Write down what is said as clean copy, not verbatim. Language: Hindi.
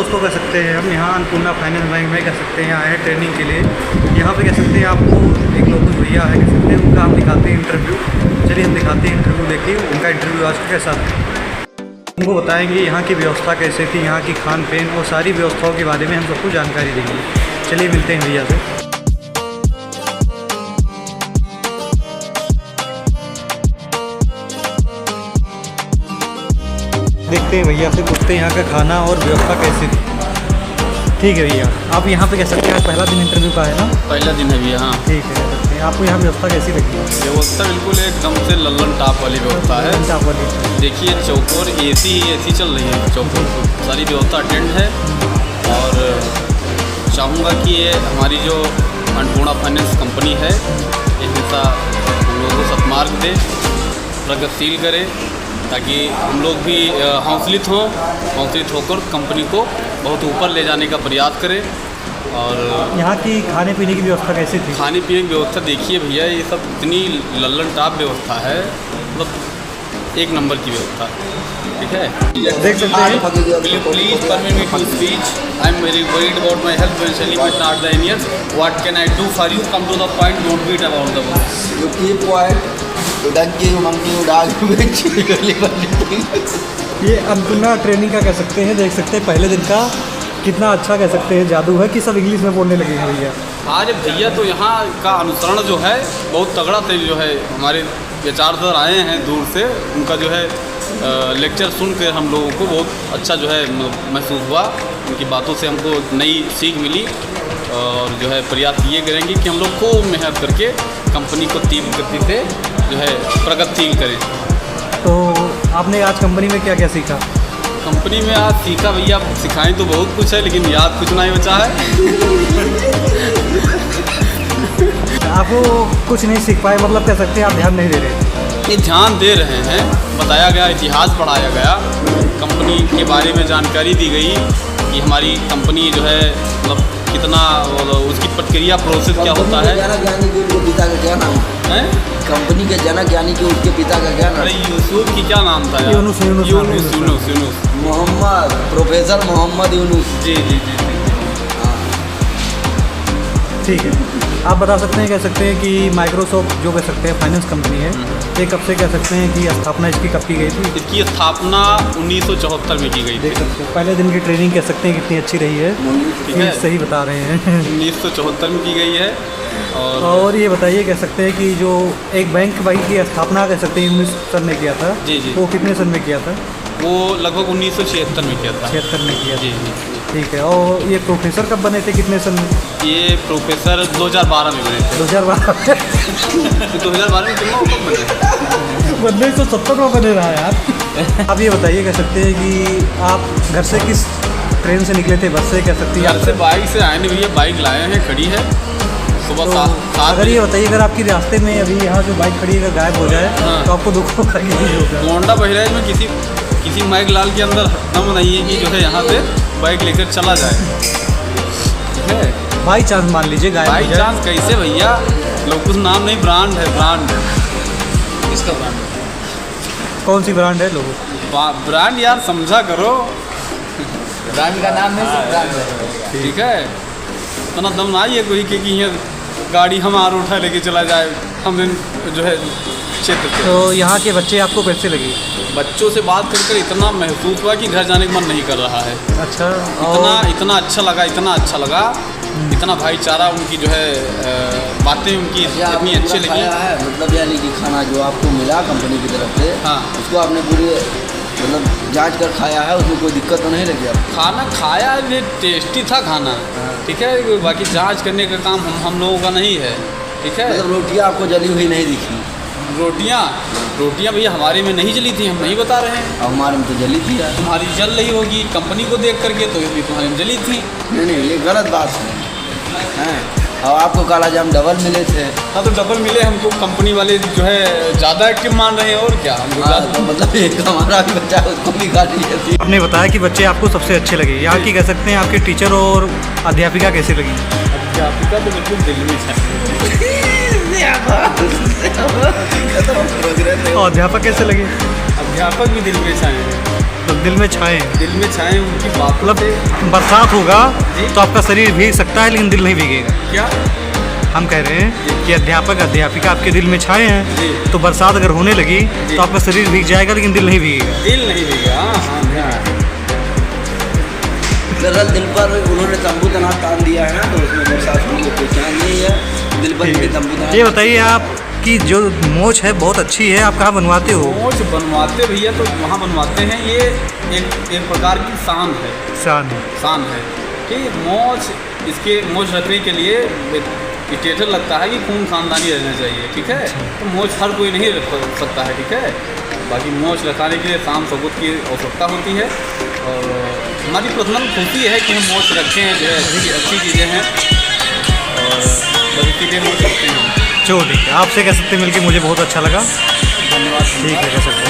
दोस्तों कह सकते हैं हम यहाँ अन्नपूर्णा फाइनेंस बैंक में कह सकते हैं आए हैं ट्रेनिंग के लिए। यहाँ पे कह सकते हैं आपको एक लोग भैया है कह सकते हैं, उनका हम दिखाते हैं इंटरव्यू। चलिए हम दिखाते हैं इंटरव्यू, देखिए उनका इंटरव्यू आज का कैसा था। उनको बताएंगे यहाँ की व्यवस्था कैसे थी, यहाँ की खान पीन और सारी व्यवस्थाओं के बारे में हम सबको जानकारी देंगे। चलिए मिलते हैं भैया से। देखते हैं भैया से, पूछते हैं यहाँ का खाना और व्यवस्था कैसी थी। ठीक है भैया, आप यहाँ पे कह सकते हैं पहला दिन इंटरव्यू का है ना? पहला दिन है भैया। हाँ ठीक है, आपको यहाँ व्यवस्था कैसी लगी? व्यवस्था बिल्कुल एकदम से लल्लन टॉप वाली व्यवस्था है। टॉप वाली देखिए चौकोर एसी ही एसी चल रही है, चौकोर सारी व्यवस्था अटेंड है। और चाहूँगा कि ये हमारी जो अन्नपूर्णा फाइनेंस कंपनी है ये हमेशा हम लोगों को सत्मार्ग दे, प्रगतिशील करे, ताकि हम लोग भी हौसलित होकर कंपनी को बहुत ऊपर ले जाने का प्रयास करें। और यहाँ की खाने पीने की व्यवस्था कैसी थी? खाने पीने की व्यवस्था देखिए भैया, ये सब इतनी लल्लन टॉप व्यवस्था है, मतलब एक नंबर की व्यवस्था। ठीक है, देख सकते हैं। Please permit me to speech. I am very worried about my health eventually but not the Indians. What can I do for you? Come to the point, don't beat about the word. You keep quiet, ये अन्नपूर्णा ट्रेनिंग का कह सकते हैं, देख सकते हैं पहले दिन का कितना अच्छा कह सकते हैं जादू है कि सब इंग्लिश में बोलने लगे हैं भैया। अरे भैया तो यहाँ का अनुसरण जो है बहुत तगड़ा थे। जो है हमारे विचार सर आए हैं दूर से, उनका जो है लेक्चर सुन कर हम लोगों को बहुत अच्छा जो है महसूस हुआ। उनकी बातों से हमको नई सीख मिली और जो है प्रयास ये करेंगे कि हम लोग खूब मेहनत करके कंपनी को तीव्र गति से जो है प्रगतिशील करें। तो आपने आज कंपनी में क्या क्या सीखा? कंपनी में आज सीखा भैया, सिखाएं तो बहुत कुछ है लेकिन याद कुछ नहीं बचा है। आपको कुछ नहीं सीख पाए, मतलब कह सकते हैं आप ध्यान नहीं दे रहे? ये ध्यान दे रहे हैं, बताया गया, इतिहास पढ़ाया गया, कंपनी के बारे में जानकारी दी गई कि हमारी कंपनी जो है मतलब कितना उसकी प्रक्रिया प्रोसेस क्या होता है। जनक यानी कि उनके पिता का क्या नाम है? कंपनी के जनक यानी कि उसके पिता का क्या नाम? अरे यूसुफ की क्या नाम था? यूनुस। मोहम्मद, प्रोफेसर मोहम्मद यूनुस। जी जी जी जी। ठीक है, आप बता सकते हैं, कह सकते हैं कि माइक्रोसॉफ्ट जो कह सकते हैं फाइनेंस कंपनी है, ये कब से कह सकते हैं कि स्थापना इसकी कब की गई थी? इसकी स्थापना 1974 में की गई थी। देख सकते हैं पहले दिन की ट्रेनिंग कह सकते हैं कितनी अच्छी रही है। ठीक है, सही बता रहे हैं। 1974 में की गई है। और ये बताइए, कह सकते हैं कि जो एक बैंक भाई की स्थापना कह सकते हैं 19 सन में किया था। जी जी। वो कितने सन में किया था? वो लगभग 1976 में किया था। 76 में किया जी था। जी। ठीक है, और ये प्रोफेसर कब बने थे, कितने सन में? ये प्रोफेसर 2012 में बने थे। 2012 2012 में कितना कब बने? बनने तो 70 में बने रहा यार। आप ये बताइए, कह सकते हैं कि आप घर से किस ट्रेन से निकले थे, बस से कह सकती है? घर से बाइक से आए नहीं भैया, बाइक लाए हैं, खड़ी है सुबह तो 7। अगर ये बताइए, अगर आपकी रास्ते में अभी यहाँ जो बाइक खड़ी है अगर गायब हो जाए तो आपको दुख होगा कि नहीं होगा? गोंडा बहराइच में किसी माइक लाल के अंदर दम नहीं है कि जो है यहाँ से बाइक लेकर चला जाए। ठीक है, बाई चांस मान लीजिए गायब हो बाई जाए। चांस कैसे भैया? लोग कुछ नाम नहीं, ब्रांड है, ब्रांड। किसका ब्रांड? कौन सी ब्रांड है लोगों? ब्रांड यार समझा करो, ब्रांड का नाम नहीं, ब्रांड है। ठीक है, इतना दम ना ये कोई कि यहाँ गाड़ी हमारा उठा लेके चला जाए हम जो है क्षेत्र पे। तो यहाँ के बच्चे आपको कैसे लगे? बच्चों से बात कर इतना महसूस हुआ कि घर जाने का मन नहीं कर रहा है। अच्छा, इतना अच्छा लगा, इतना अच्छा लगा, इतना भाईचारा, उनकी जो है बातें उनकी इतनी अच्छी लगी। मतलब यानी कि खाना जो आपको मिला कंपनी की तरफ से, हाँ, उसको आपने पूरी मतलब जांच कर खाया है, उसमें कोई दिक्कत तो नहीं लगी आपको? खाना खाया, ये टेस्टी था खाना। ठीक है, बाकी जांच करने का काम हम लोगों का नहीं है। ठीक है, मतलब रोटियाँ आपको जली हुई नहीं दिखी? रोटियाँ भैया हमारे में नहीं जली थी, हम नहीं बता रहे हैं। अब हमारे में तो जली थी यार। तुम्हारी जल रही होगी कंपनी को देख करके, तो भी तुम्हारे में जली थी। नहीं, ये गलत बात है। और आपको काला जाम डबल मिले थे। हाँ, तो डबल मिले हमको, कंपनी वाले जो है ज़्यादा एक्टिव मान रहे हैं और क्या हमको तो मतलब एक हमारा भी बच्चा उसको भी गाली थी। आपने बताया कि बच्चे आपको सबसे अच्छे लगे, यहाँ की कह सकते हैं आपके टीचर और अध्यापिका कैसी लगी? अध्यापिका तो बिल्कुल दिल में है। और अध्यापक कैसे लगे? अध्यापक भी दिल में छाए हैं, तो दिल में छाए हैं। दिल में छाए उनकी बातों मतलब से। बरसात होगा जी। तो आपका शरीर भीग सकता है लेकिन दिल नहीं भीगेगा। क्या? हम कह रहे हैं कि अध्यापक अध्यापिका आपके दिल में छाए हैं, जी। तो बरसात अगर होने लगी जी। तो आपका शरीर भीग जाएगा लेकिन दिल नहीं भीगेगा। दिल नहीं भीगा। हाँ। दरअसल दिल पर उन्होंने तंबू तनाव तान दिया है ना, तो उसमें बरसात होने की कोई चांस नहीं है। दिल पर इनके तंबू तनाव। ये बताइए आपकी जो मोच है बहुत अच्छी है, आप कहाँ बनवाते हो? मोच बनवाते भैया तो वहाँ बनवाते हैं। ये एक प्रकार की शान है। शान है कि मोच, इसके मोच रखने के लिए स्टेटस लगता है कि खून खानदानी रहना चाहिए, ठीक है। तो मोच हर कोई नहीं रख सकता है, ठीक है। बाकी मोच रखाने के लिए शान सबूत की आवश्यकता होती है, और हमारी पर्सनल खुशी है कि हम मोच रखें, जो है अच्छी चीज़ें हैं, और बस इसी लिए मोच रखते हैं। चलो ठीक है, आपसे कह सकते मिलके मुझे बहुत अच्छा लगा। धन्यवाद। ठीक है, कह सकते हैं।